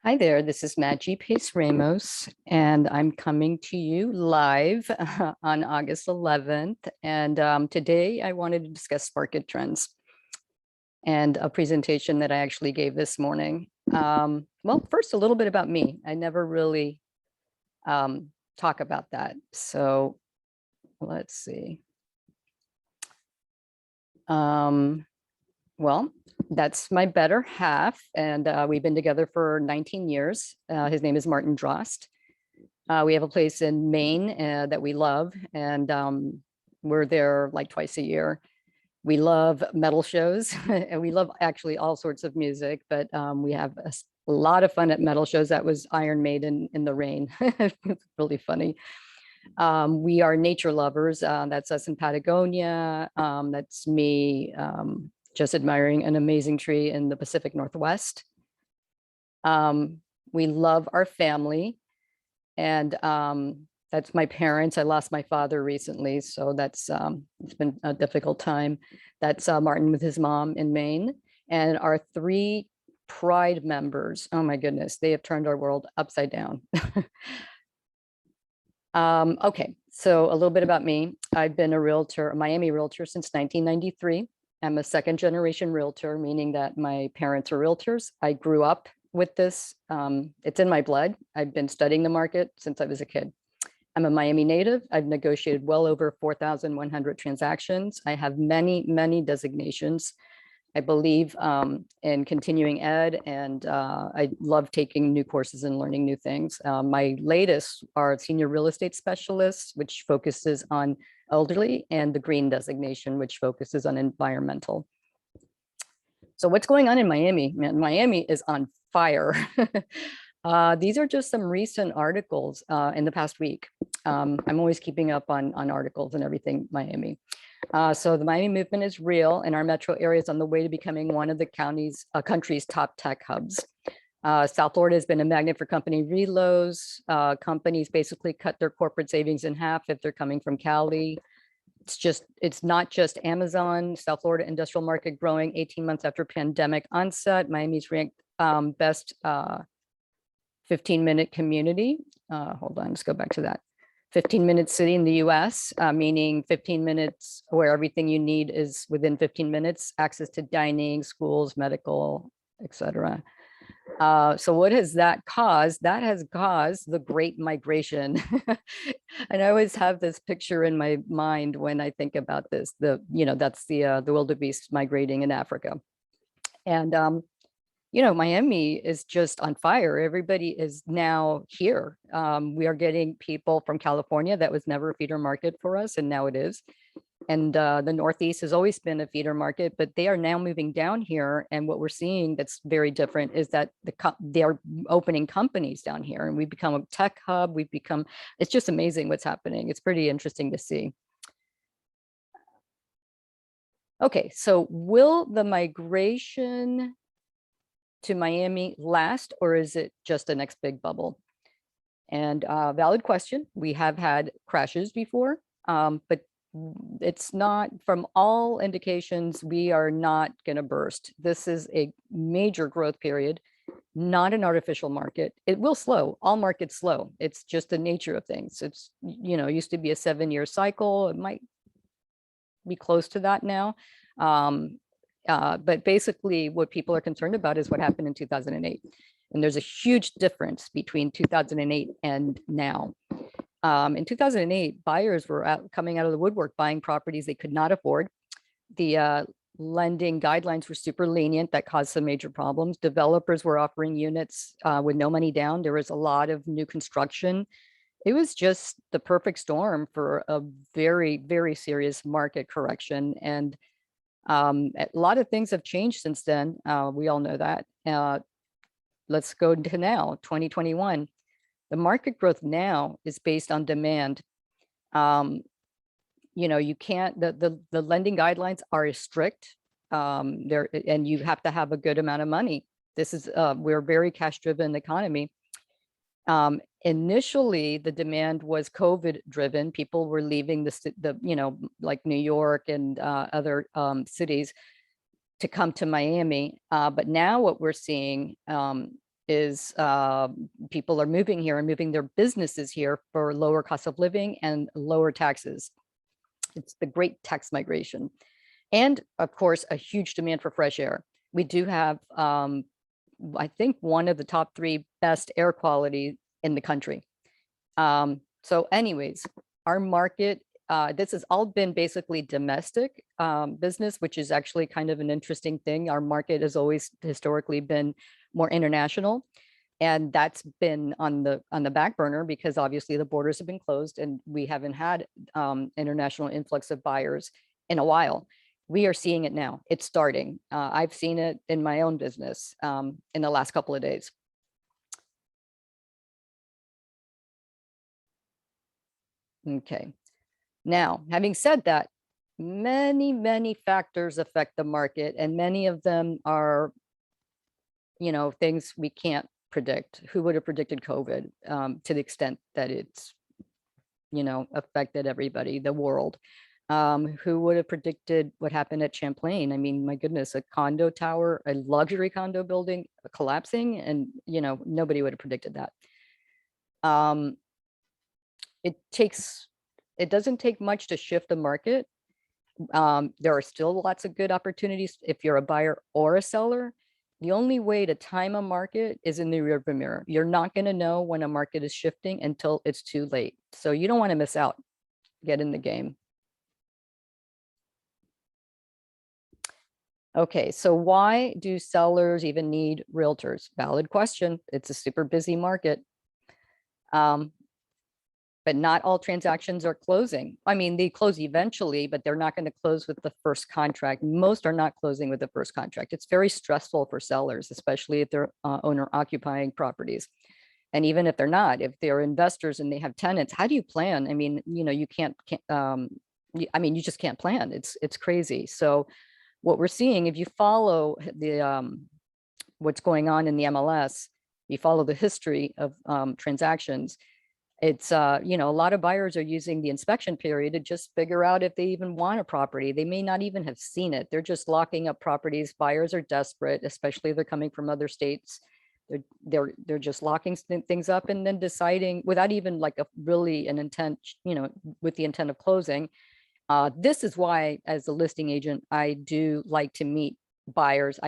Hi there, this is Maji Pace Ramos, and I'm coming to you live on August 11th. And today I wanted to discuss market trends and a presentation that I actually gave this morning. Well, first, a little bit about me. I never really talk about that. So let's see. Well, that's my better half, and we've been together for 19 years. His name is Martin Drost. We have a place in Maine that we love, and we're there like twice a year. We love metal shows, and we love actually all sorts of music, but we have a lot of fun at metal shows. That was Iron Maiden in the rain. It's really funny. We are nature lovers. That's us in Patagonia. That's me just admiring an amazing tree in the Pacific Northwest. We love our family. And that's my parents. I lost my father recently, so that's it's been a difficult time. That's Martin with his mom in Maine, and our three Pride members. Oh my goodness, they have turned our world upside down. Okay, so a little bit about me. I've been a realtor, a Miami realtor since 1993. I'm a second generation realtor, meaning that my parents are realtors. I grew up with this. It's in my blood. I've been studying the market since I was a kid. I'm a Miami native. I've negotiated well over 4,100 transactions. I have many, many designations. I believe in continuing ed, and I love taking new courses and learning new things. My latest are senior real estate specialists, which focuses on elderly, and the green designation, which focuses on environmental. So what's going on in Miami? Man, Miami is on fire. These are just some recent articles in the past week. I'm always keeping up on articles and everything Miami. So the Miami movement is real, and our metro area is on the way to becoming one of the country's top tech hubs. South Florida has been a magnet for company reloads. Companies basically cut their corporate savings in half if they're coming from Cali. It's not just Amazon. South Florida industrial market growing 18 months after pandemic onset. Miami's ranked best 15-minute community. Hold on, let's go back to that. 15-minute city in the US, meaning 15 minutes where everything you need is within 15 minutes, access to dining, schools, medical, etc. So what has that caused? That has caused the Great Migration. And I always have this picture in my mind when I think about this. That's the wildebeest migrating in Africa. And Miami is just on fire. Everybody is now here. We are getting people from California. That was never a feeder market for us, and now it is. And the Northeast has always been a feeder market, but they are now moving down here. And what we're seeing that's very different is that they are opening companies down here, and we've become a tech hub. It's just amazing what's happening. It's pretty interesting to see. Okay, so will the migration to Miami last, or is it just the next big bubble? And valid question. We have had crashes before, but it's not, from all indications, we are not going to burst. This is a major growth period, not an artificial market. It will slow. All markets slow. It's just the nature of things. It's, used to be a 7-year cycle. It might be close to that now. But basically what people are concerned about is what happened in 2008. And there's a huge difference between 2008 and now. In 2008, buyers were coming out of the woodwork, buying properties they could not afford. The lending guidelines were super lenient. That caused some major problems. Developers were offering units with no money down. There was a lot of new construction. It was just the perfect storm for a very, very serious market correction. And a lot of things have changed since then. We all know that. Let's go to now, 2021. The market growth now is based on demand. You can't, the lending guidelines are strict there, and you have to have a good amount of money. This is, we're a very cash driven economy. Initially, the demand was COVID driven. People were leaving like New York and other cities to come to Miami. But now what we're seeing is people are moving here and moving their businesses here for lower cost of living and lower taxes. It's the great tax migration. And of course, a huge demand for fresh air. We do have, I think, one of the top 3 best air quality in the country. So anyways, our market, this has all been basically domestic business, which is actually kind of an interesting thing. Our market has always historically been more international. And that's been on the back burner because obviously the borders have been closed and we haven't had international influx of buyers in a while. We are seeing it now. It's starting. I've seen it in my own business in the last couple of days. Okay. Now, having said that, many factors affect the market, and many of them are, things we can't predict. Who would have predicted COVID to the extent that it's, affected everybody, the world? Who would have predicted what happened at Champlain? I mean, my goodness, a condo tower, a luxury condo building collapsing, and nobody would have predicted that. It doesn't take much to shift the market. There are still lots of good opportunities if you're a buyer or a seller. The only way to time a market is in the rearview mirror. You're not going to know when a market is shifting until it's too late. So you don't want to miss out. Get in the game. Okay, so why do sellers even need realtors? Valid question. It's a super busy market. But not all transactions are closing. I mean, they close eventually, but they're not going to close with the first contract. Most are not closing with the first contract. It's very stressful for sellers, especially if they're owner occupying properties. And even if they're not, if they're investors and they have tenants, how do you plan? I mean, you can't you just can't plan. It's crazy. So what we're seeing, if you follow the what's going on in the MLS, you follow the history of transactions, it's, a lot of buyers are using the inspection period to just figure out if they even want a property. They may not even have seen it. They're just locking up properties. Buyers are desperate, especially if they're coming from other states. They're just locking things up and then deciding without even like an intent, with the intent of closing. This is why, as a listing agent, I do like to meet buyers.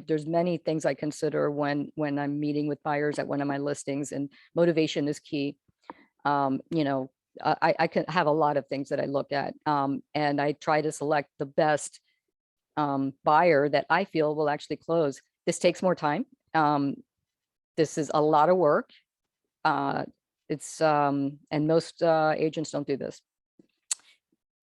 There's many things I consider when I'm meeting with buyers at one of my listings, and motivation is key. I can have a lot of things that I look at, and I try to select the best buyer that I feel will actually close. This takes more time. This is a lot of work. And most agents don't do this.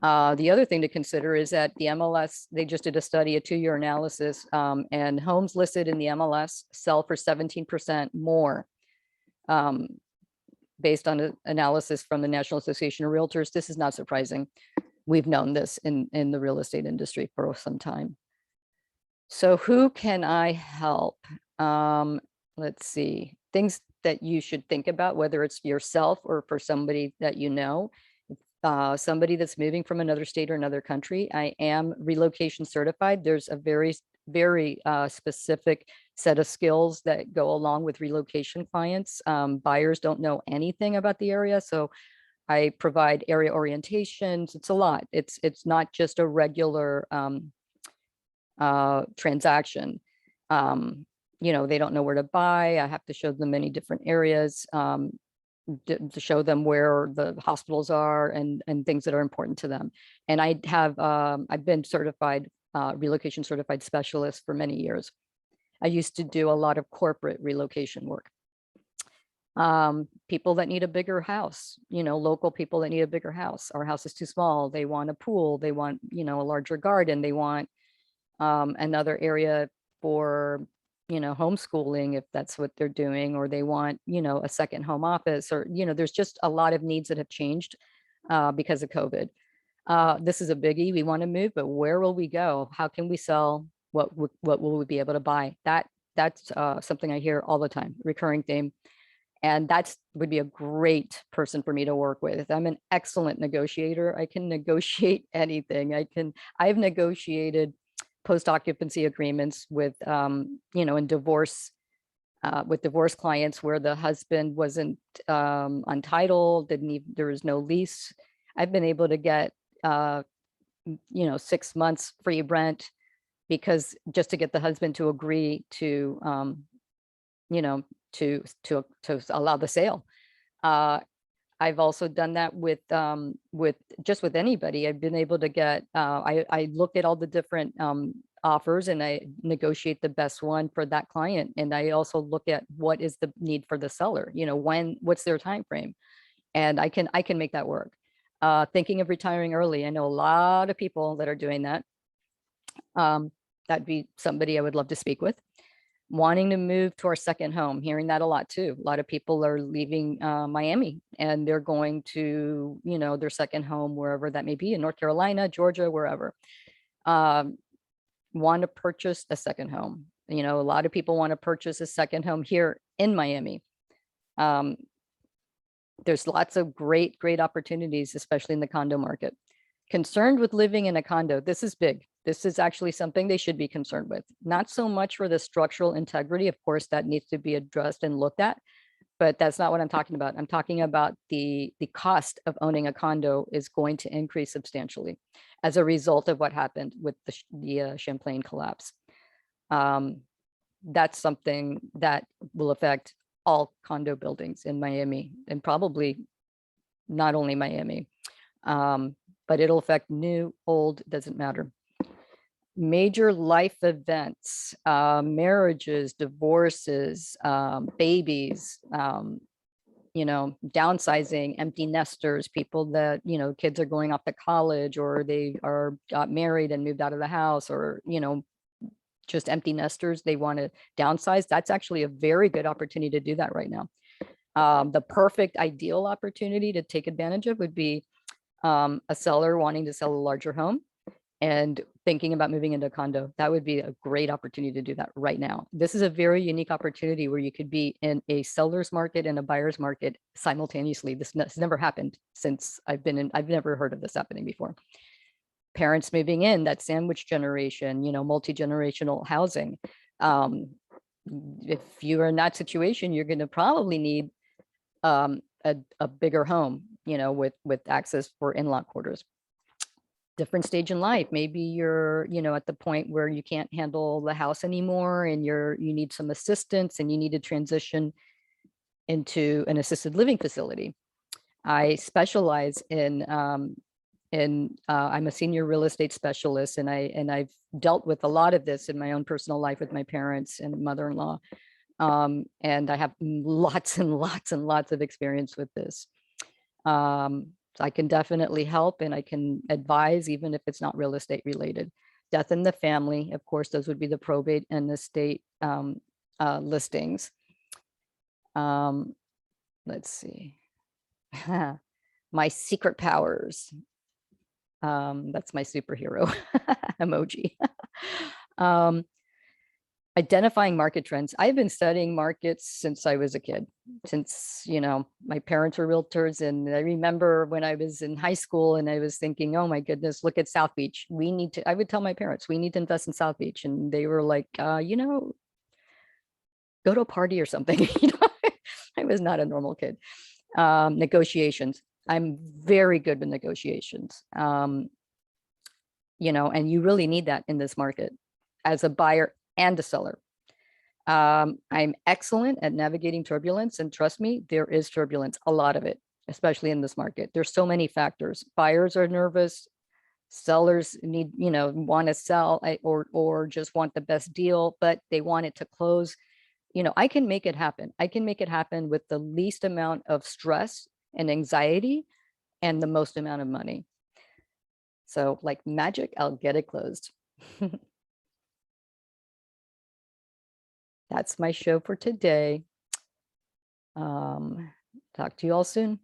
The other thing to consider is that the MLS, they just did a study, a 2-year analysis, and homes listed in the MLS sell for 17% more. Based on an analysis from the National Association of Realtors. This is not surprising. We've known this in the real estate industry for some time. So who can I help? Let's see, things that you should think about, whether it's yourself or for somebody that somebody that's moving from another state or another country. I am relocation certified. There's a very specific set of skills that go along with relocation clients. Buyers don't know anything about the area, so I provide area orientations. It's a lot. It's not just a regular transaction. They don't know where to buy. I have to show them many different areas, to show them where the hospitals are and things that are important to them. And I've been certified, relocation certified specialist for many years. I used to do a lot of corporate relocation work. People that need a bigger house, local people that need a bigger house. Our house is too small. They want a pool. They want, a larger garden. They want another area for, homeschooling, if that's what they're doing, or they want, a second home office, or, there's just a lot of needs that have changed because of COVID. This is a biggie. We want to move, but where will we go? How can we sell? What will we be able to buy? That's something I hear all the time, recurring theme. And that would be a great person for me to work with. I'm an excellent negotiator. I can negotiate anything. I've negotiated post-occupancy agreements with, in divorce with divorce clients where the husband wasn't untitled, there was no lease. I've been able to get 6 months free rent because just to get the husband to agree to to allow the sale. I've also done that with anybody. I've been able to get, I look at all the different offers and I negotiate the best one for that client. And I also look at what is the need for the seller, what's their time frame. And I can make that work. Thinking of retiring early. I know a lot of people that are doing that. That'd be somebody I would love to speak with. Wanting to move to our second home, hearing that a lot too. A lot of people are leaving Miami and they're going to, their second home, wherever that may be, in North Carolina, Georgia, wherever. Want to purchase a second home. A lot of people want to purchase a second home here in Miami. There's lots of great opportunities, especially in the condo market. Concerned with living in a condo. This is big. This is actually something they should be concerned with. Not so much for the structural integrity. Of course, that needs to be addressed and looked at, but that's not what I'm talking about. I'm talking about the cost of owning a condo is going to increase substantially as a result of what happened with the Champlain collapse. That's something that will affect all condo buildings in Miami, and probably not only Miami, but it'll affect new, old, doesn't matter. Major life events, marriages, divorces, babies, downsizing, empty nesters, people that, kids are going off to college, or they got married and moved out of the house, or, just empty nesters, they want to downsize. That's actually a very good opportunity to do that right now. The perfect ideal opportunity to take advantage of would be a seller wanting to sell a larger home and thinking about moving into a condo. That would be a great opportunity to do that right now. This is a very unique opportunity where you could be in a seller's market and a buyer's market simultaneously. This has never happened since I've never heard of this happening before. Parents moving in, that sandwich generation, multi-generational housing. If you are in that situation, you're going to probably need a bigger home, with access for in-law quarters. Different stage in life. Maybe you're, at the point where you can't handle the house anymore and you need some assistance and you need to transition into an assisted living facility. I specialize I'm a senior real estate specialist, and I've dealt with a lot of this in my own personal life with my parents and mother-in-law. And I have lots and lots and lots of experience with this. So I can definitely help, and I can advise, even if it's not real estate related. Death in the family, of course, those would be the probate and the estate listings. Let's see. My secret powers. That's my superhero emoji. Identifying market trends. I've been studying markets since I was a kid, since, my parents were realtors. And I remember when I was in high school and I was thinking, oh my goodness, look at South Beach. I would tell my parents, we need to invest in South Beach. And they were like, go to a party or something. I was not a normal kid. Negotiations. I'm very good with negotiations. And you really need that in this market as a buyer and a seller. I'm excellent at navigating turbulence, and trust me, there is turbulence, a lot of it, especially in this market. There's so many factors. Buyers are nervous, sellers need, want to sell or just want the best deal, but they want it to close. I can make it happen. I can make it happen with the least amount of stress and anxiety and the most amount of money. So like magic, I'll get it closed. That's my show for today. Talk to you all soon.